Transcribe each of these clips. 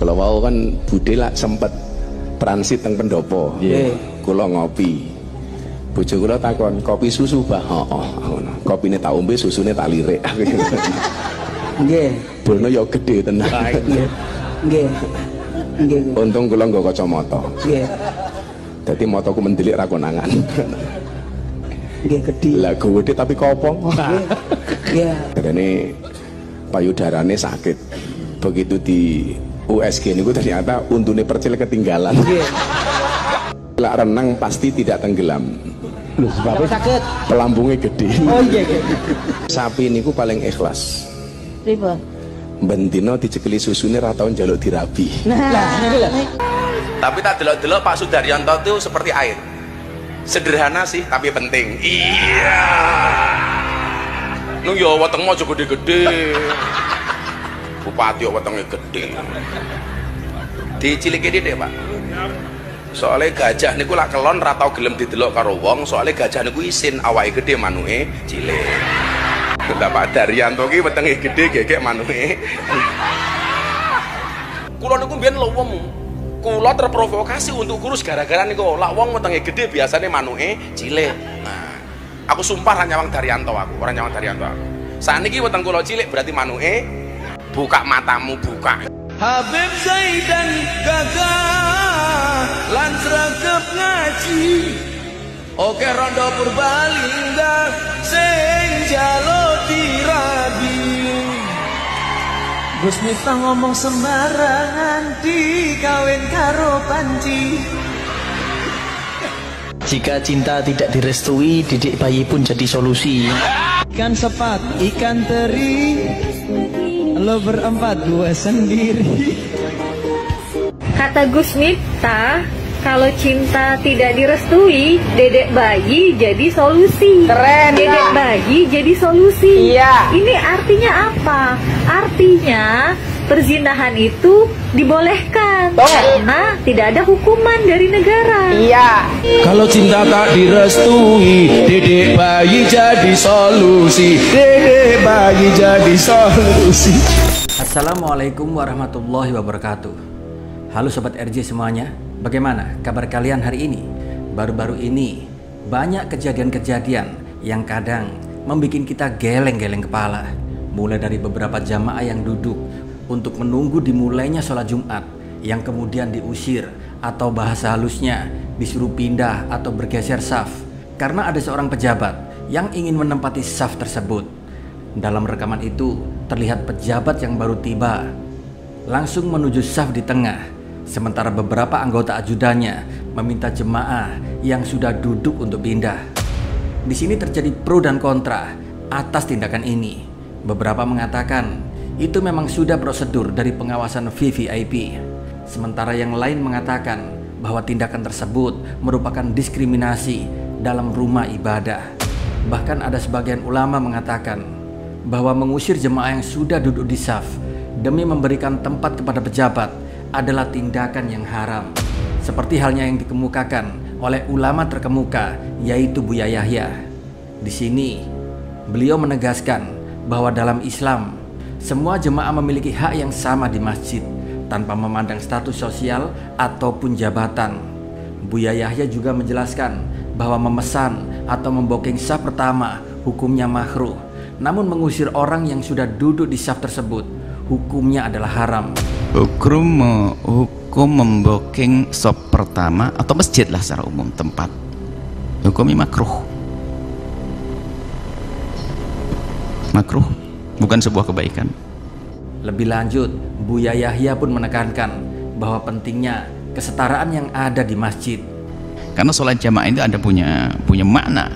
Kalau wau kan budhe lah sempet transit teng pendopo. Kula ngopi. Bojo kula takon, "Kopi susu, Bah?" Heeh, ngono. Kopine tak ombe, susune tak lirik. Nggih. Bono ya gede tenan. Nggih. Nggih. Nggih. Untung kula nggo kacamata. Nggih. Dadi mataku mendelik ra konangan. Nggih gede. Lah gede tapi kopong. Iya. Karena payudarane sakit. Begitu di USG niku ternyata untune percil ketinggalan. Lah renang pasti tidak tenggelam. Lho sebabnya sakit. Pelambungnya gede. Oh iya. Sapi niku paling ikhlas. Pripun? Bendino dicekeli susune ra tau njaluk dirabi. Tapi tak delok-delok Pak Sudaryanto itu seperti air. Sederhana sih tapi penting. Iya. Nung yo wetengmu aja gede-gede. Bupati wetenge gede. Dicilike dhek, Pak. Soalnya gajah niku lak kelon ra tau gelem didelok karo wong, soalnya gajah niku isin awake gede manuke cilik. Lah Pak Daryanto ki wetenge gede gegek manuke. Kula niku mbiyen lowong. Kula terprovokasi untuk kurus gara-gara niku lak wong wetenge gede biasane manuke cilik. Nah, aku sumpah ra nyawang Daryanto aku, ora nyawang Daryanto aku. Saniki weteng kula cilik berarti manuke buka matamu buka. Habib Zaidan gagah lan sregep ngaji. Oke rondo Purbalingga sing jalo dirabi. Gus Miftah ngomong sembarangan dikawin karo Panji. Jika cinta tidak direstui, didik bayi pun jadi solusi. Ikan sepat, ikan teri, lo berempat gue sendiri. Kata Gus Miftah, kalau cinta tidak direstui, dedek bayi jadi solusi. Keren. Dedek bayi jadi solusi. Iya. Ini artinya apa? Artinya perzinahan itu dibolehkan karena tidak ada hukuman dari negara. Iya. Kalau cinta tak direstui, dedek bayi jadi solusi. Dedek bayi jadi solusi. Assalamualaikum warahmatullahi wabarakatuh. Halo Sobat RJ semuanya, bagaimana kabar kalian hari ini? Baru-baru ini banyak kejadian-kejadian yang kadang membuat kita geleng-geleng kepala. Mulai dari beberapa jamaah yang duduk untuk menunggu dimulainya sholat Jumat, yang kemudian diusir atau bahasa halusnya disuruh pindah atau bergeser saf karena ada seorang pejabat yang ingin menempati saf tersebut. Dalam rekaman itu terlihat pejabat yang baru tiba langsung menuju saf di tengah, sementara beberapa anggota ajudannya meminta jemaah yang sudah duduk untuk pindah. Di sini terjadi pro dan kontra atas tindakan ini. Beberapa mengatakan itu memang sudah prosedur dari pengawasan VVIP, sementara yang lain mengatakan bahwa tindakan tersebut merupakan diskriminasi dalam rumah ibadah. Bahkan ada sebagian ulama mengatakan bahwa mengusir jemaah yang sudah duduk di saf demi memberikan tempat kepada pejabat adalah tindakan yang haram, seperti halnya yang dikemukakan oleh ulama terkemuka yaitu Buya Yahya. Di sini beliau menegaskan bahwa dalam Islam semua jemaah memiliki hak yang sama di masjid tanpa memandang status sosial ataupun jabatan. Buya Yahya juga menjelaskan bahwa memesan atau membooking saf pertama hukumnya makruh, namun mengusir orang yang sudah duduk di saf tersebut hukumnya adalah haram. Hukum membooking saf pertama atau masjid lah secara umum tempat, hukumnya makruh. Makruh, bukan sebuah kebaikan. Lebih lanjut, Buya Yahya pun menekankan bahwa pentingnya kesetaraan yang ada di masjid. Karena sholat jamaah itu ada punya makna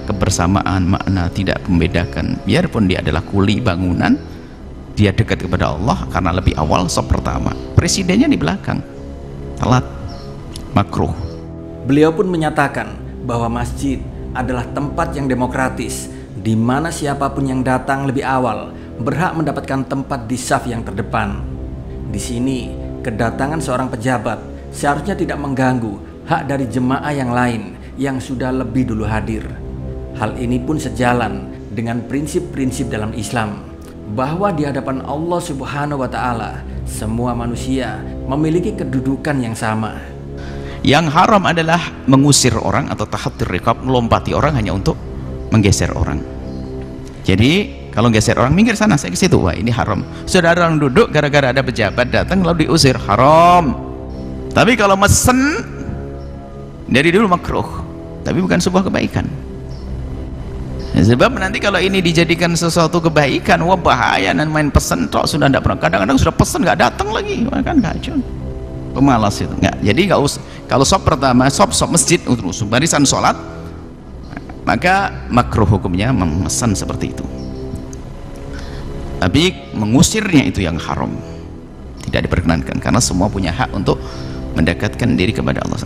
kebersamaan, makna tidak membedakan. Biarpun dia adalah kuli bangunan, dia dekat kepada Allah karena lebih awal saf pertama. Presidennya di belakang, telat, makruh. Beliau pun menyatakan bahwa masjid adalah tempat yang demokratis, di mana siapapun yang datang lebih awal berhak mendapatkan tempat di saf yang terdepan. Di sini, kedatangan seorang pejabat seharusnya tidak mengganggu hak dari jemaah yang lain yang sudah lebih dulu hadir. Hal ini pun sejalan dengan prinsip-prinsip dalam Islam, bahwa di hadapan Allah Subhanahu wa Ta'ala semua manusia memiliki kedudukan yang sama. Yang haram adalah mengusir orang atau tahatir riqab, melompati orang hanya untuk menggeser orang. Jadi kalau geser orang, minggir sana, saya ke situ, wah ini haram. Sudah ada orang duduk gara-gara ada pejabat datang lalu diusir, haram. Tapi kalau mesen dari dulu makruh, tapi bukan sebuah kebaikan. Sebab nanti kalau ini dijadikan sesuatu kebaikan, wah bahaya. Dan main pesen tok sudah tidak pernah, kadang-kadang sudah pesen nggak datang lagi, kan kacau, pemalas itu. Nggak, jadi nggak usah. Kalau sop pertama, sop masjid untuk barisan sholat, maka makruh hukumnya memesan seperti itu. Tapi mengusirnya itu yang haram, tidak diperkenankan, karena semua punya hak untuk mendekatkan diri kepada Allah.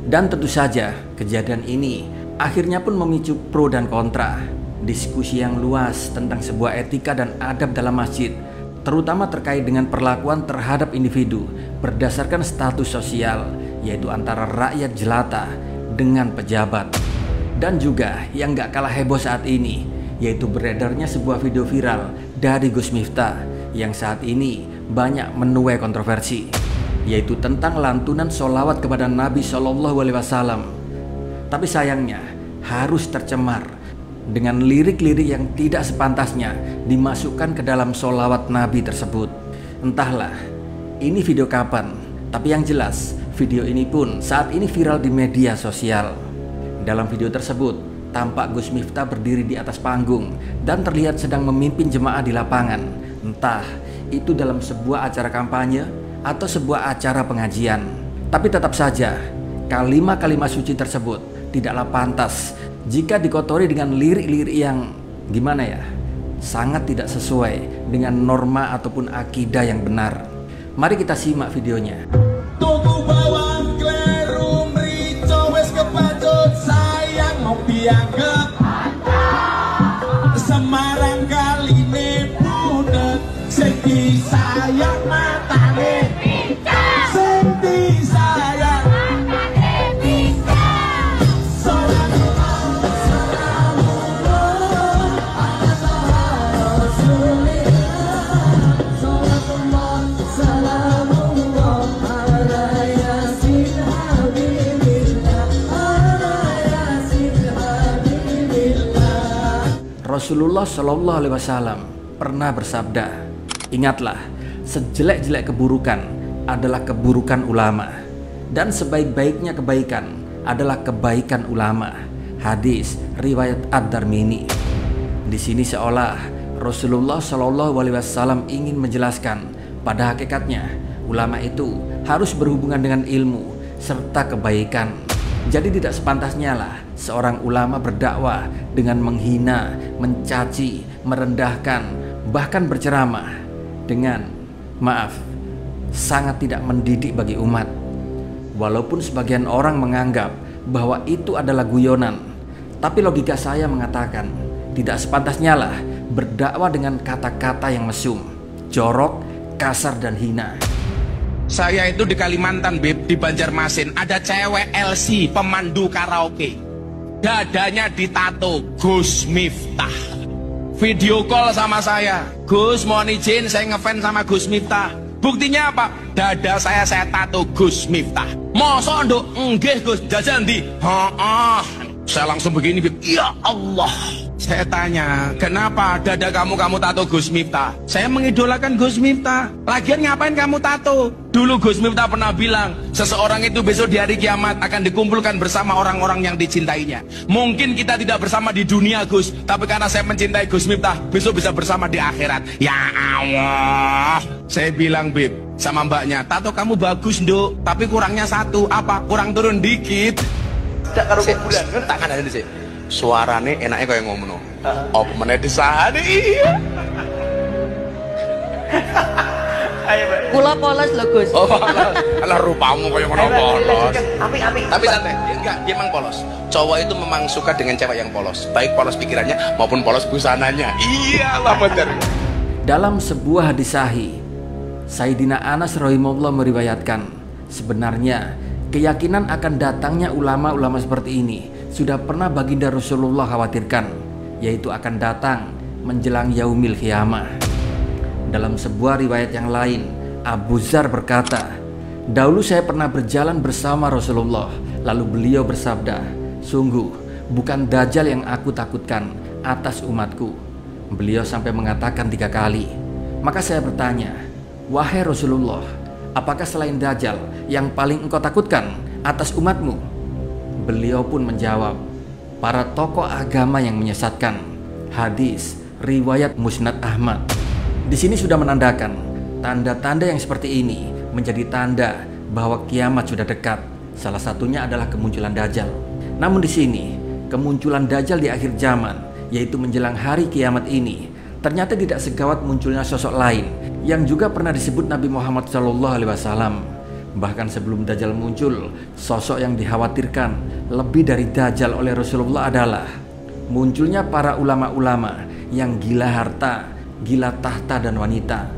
Dan tentu saja kejadian ini akhirnya pun memicu pro dan kontra, diskusi yang luas tentang sebuah etika dan adab dalam masjid, terutama terkait dengan perlakuan terhadap individu berdasarkan status sosial, yaitu antara rakyat jelata dengan pejabat. Dan juga yang gak kalah heboh saat ini, yaitu beredarnya sebuah video viral dari Gus Miftah yang saat ini banyak menuai kontroversi, yaitu tentang lantunan sholawat kepada Nabi SAW. Tapi sayangnya harus tercemar dengan lirik-lirik yang tidak sepantasnya dimasukkan ke dalam sholawat Nabi tersebut. Entahlah ini video kapan, tapi yang jelas video ini pun saat ini viral di media sosial. Dalam video tersebut tampak Gus Miftah berdiri di atas panggung dan terlihat sedang memimpin jemaah di lapangan. Entah itu dalam sebuah acara kampanye atau sebuah acara pengajian. Tapi tetap saja kalimat-kalimat suci tersebut tidaklah pantas jika dikotori dengan lirik-lirik yang gimana ya, sangat tidak sesuai dengan norma ataupun akidah yang benar. Mari kita simak videonya. Tuku bawang kleru mrico wis kepacut sayang ngopi anggap Semarang kaline budet sing disayang matane sing disayang matane bisa Rasulullah Shallallahu Alaihi Wasallam pernah bersabda, ingatlah, sejelek-jelek keburukan adalah keburukan ulama, dan sebaik-baiknya kebaikan adalah kebaikan ulama. Hadis riwayat Ad-Darmini. Di sini seolah Rasulullah Shallallahu Alaihi Wasallam ingin menjelaskan pada hakikatnya ulama itu harus berhubungan dengan ilmu serta kebaikan. Jadi tidak sepantasnya lah seorang ulama berdakwah dengan menghina, mencaci, merendahkan, bahkan berceramah dengan, maaf, sangat tidak mendidik bagi umat. Walaupun sebagian orang menganggap bahwa itu adalah guyonan, tapi logika saya mengatakan tidak sepantasnya lah berdakwah dengan kata-kata yang mesum, jorok, kasar dan hina. Saya itu di Kalimantan, Beb, di Banjarmasin ada cewek LC pemandu karaoke, dadanya ditato Gus Miftah. Video call sama saya, Gus mohon izin saya ngefans sama Gus Miftah. Buktinya apa? Dada saya tato Gus Miftah. Mosok nduk? Nggih Gus, jajan ndi? Saya langsung begini, Beb. Ya Allah. Saya tanya, kenapa dada kamu tato Gus Miftah? Saya mengidolakan Gus Miftah. Lagian ngapain kamu tato? Dulu Gus Miftah pernah bilang, seseorang itu besok di hari kiamat akan dikumpulkan bersama orang-orang yang dicintainya. Mungkin kita tidak bersama di dunia, Gus, tapi karena saya mencintai Gus Miftah, besok bisa bersama di akhirat. Ya Allah. Saya bilang, Beb, sama mbaknya, tato kamu bagus, Nduk, tapi kurangnya satu. Apa? Kurang turun dikit. Tidak karo bulan, tak kan ada di sini. Suarane enaknya kayak ngomong, apa meneh disahane iya. Kula polos lho Gus. Oh, alah rupamu kayak ngono polos. Tapi santai, enggak, dia memang polos. Cowok itu memang suka dengan cewek yang polos, baik polos pikirannya maupun polos busananya. Iyalah bener. Dalam sebuah hadis sahih, Sayyidina Anas rahimahullah meriwayatkan, sebenarnya keyakinan akan datangnya ulama-ulama seperti ini sudah pernah baginda Rasulullah khawatirkan, yaitu akan datang menjelang yaumil qiyamah. Dalam sebuah riwayat yang lain, Abu Dzar berkata, "Dahulu saya pernah berjalan bersama Rasulullah, lalu beliau bersabda, 'Sungguh, bukan Dajjal yang aku takutkan atas umatku.' Beliau sampai mengatakan 3 kali. Maka saya bertanya, 'Wahai Rasulullah, apakah selain Dajjal yang paling engkau takutkan atas umatmu?' Beliau pun menjawab, 'Para tokoh agama yang menyesatkan.'" Hadis riwayat Musnad Ahmad. Di sini sudah menandakan tanda-tanda yang seperti ini menjadi tanda bahwa kiamat sudah dekat. Salah satunya adalah kemunculan Dajjal. Namun di sini, kemunculan Dajjal di akhir zaman, yaitu menjelang hari kiamat ini, ternyata tidak segawat munculnya sosok lain yang juga pernah disebut Nabi Muhammad SAW. Bahkan sebelum Dajjal muncul, sosok yang dikhawatirkan lebih dari Dajjal oleh Rasulullah adalah munculnya para ulama-ulama yang gila harta, gila tahta dan wanita.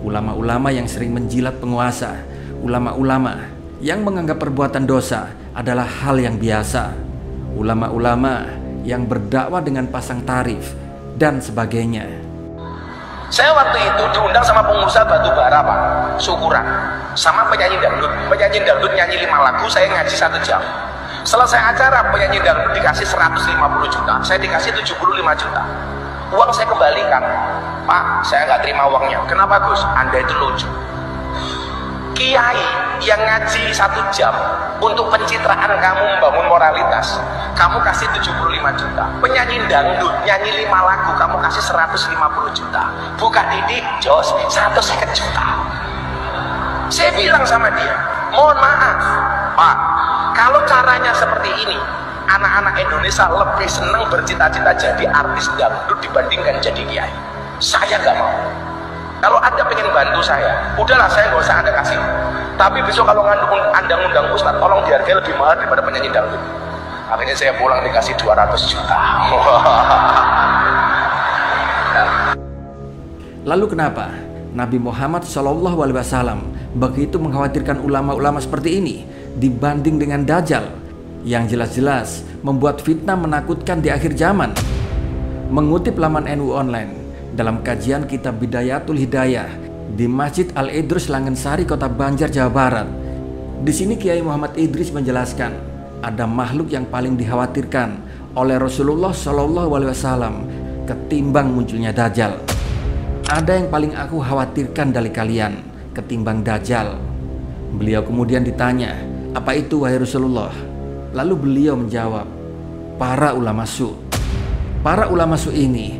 Ulama-ulama yang sering menjilat penguasa, ulama-ulama yang menganggap perbuatan dosa adalah hal yang biasa, ulama-ulama yang berdakwah dengan pasang tarif dan sebagainya. Saya waktu itu diundang sama pengusaha batu bara Pak, syukuran, sama penyanyi dangdut. Penyanyi dangdut nyanyi 5 lagu, saya ngaji 1 jam. Selesai acara, penyanyi dangdut dikasih 150 juta, saya dikasih 75 juta. Uang saya kembalikan. "Pak, saya nggak terima uangnya." "Kenapa Gus?" "Anda itu lucu." Kiai yang ngaji 1 jam untuk pencitraan kamu membangun moralitas, kamu kasih 75 juta. Penyanyi dangdut nyanyi 5 lagu, kamu kasih 150 juta. Buka Didik Jos 150 juta. Saya bilang sama dia, "Mohon maaf Pak, kalau caranya seperti ini, anak-anak Indonesia lebih senang bercita-cita jadi artis dangdut dibandingkan jadi kiai. Saya nggak mau. Kalau Anda pengen bantu saya, udahlah, saya nggak usah Anda kasih. Tapi besok kalau Anda ngundang Ustadz, tolong dihargai lebih mahal daripada penyanyi dangdut." Akhirnya saya pulang dikasih 200 juta. Lalu kenapa Nabi Muhammad SAW begitu mengkhawatirkan ulama-ulama seperti ini dibanding dengan Dajjal yang jelas-jelas membuat fitnah menakutkan di akhir zaman? Mengutip laman NU Online, dalam kajian kitab Bidayatul Hidayah di Masjid Al-Idrus Langensari, Kota Banjar, Jawa Barat, di sini Kiai Muhammad Idris menjelaskan ada makhluk yang paling dikhawatirkan oleh Rasulullah SAW ketimbang munculnya Dajjal. Ada yang paling aku khawatirkan dari kalian ketimbang Dajjal. Beliau kemudian ditanya, "Apa itu wahai Rasulullah?" Lalu beliau menjawab, "Para ulama su." Para ulama su ini,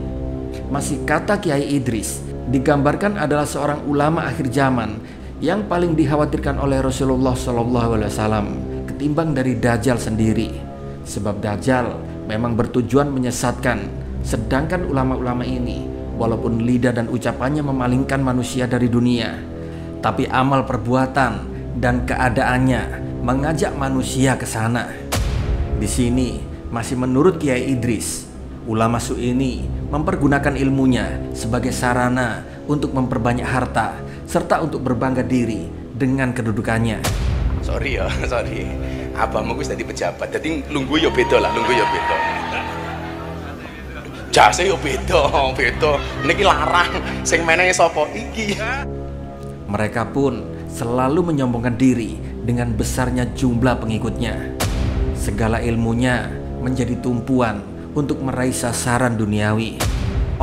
masih kata Kiai Idris, digambarkan adalah seorang ulama akhir zaman yang paling dikhawatirkan oleh Rasulullah SAW ketimbang dari Dajjal sendiri. Sebab Dajjal memang bertujuan menyesatkan, sedangkan ulama-ulama ini walaupun lidah dan ucapannya memalingkan manusia dari dunia, tapi amal perbuatan dan keadaannya mengajak manusia ke sana. Di sini masih menurut Kiai Idris, ulama su ini mempergunakan ilmunya sebagai sarana untuk memperbanyak harta serta untuk berbangga diri dengan kedudukannya. Sorry. Abangmu wis dadi pejabat, dadi lungguh yo beda lah, lungguh yo beda. Jase yo beda. Niki larang, sing menehi sapa iki? Mereka pun selalu menyombongkan diri dengan besarnya jumlah pengikutnya. Segala ilmunya menjadi tumpuan untuk meraih sasaran duniawi.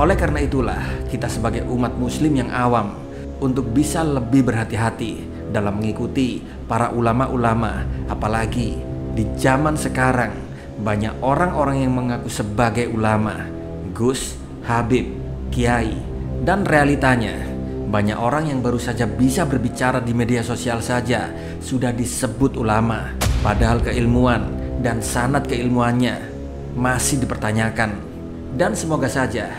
Oleh karena itulah kita sebagai umat muslim yang awam untuk bisa lebih berhati-hati dalam mengikuti para ulama-ulama. Apalagi di zaman sekarang banyak orang-orang yang mengaku sebagai ulama, Gus, Habib, Kiai, dan realitanya banyak orang yang baru saja bisa berbicara di media sosial saja sudah disebut ulama, padahal keilmuan dan sanad keilmuannya masih dipertanyakan. Dan semoga saja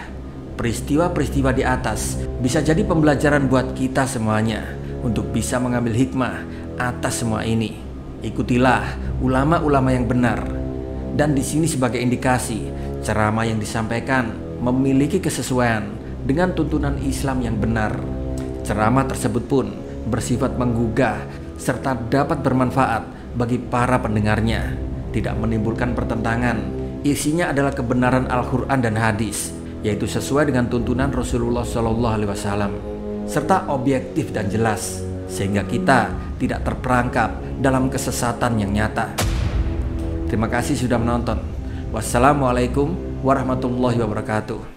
peristiwa-peristiwa di atas bisa jadi pembelajaran buat kita semuanya untuk bisa mengambil hikmah atas semua ini. Ikutilah ulama-ulama yang benar. Dan di sini sebagai indikasi, ceramah yang disampaikan memiliki kesesuaian dengan tuntunan Islam yang benar. Ceramah tersebut pun bersifat menggugah serta dapat bermanfaat bagi para pendengarnya, tidak menimbulkan pertentangan. Isinya adalah kebenaran Al-Quran dan hadis, yaitu sesuai dengan tuntunan Rasulullah SAW. serta objektif dan jelas, sehingga kita tidak terperangkap dalam kesesatan yang nyata. Terima kasih sudah menonton. Wassalamualaikum warahmatullahi wabarakatuh.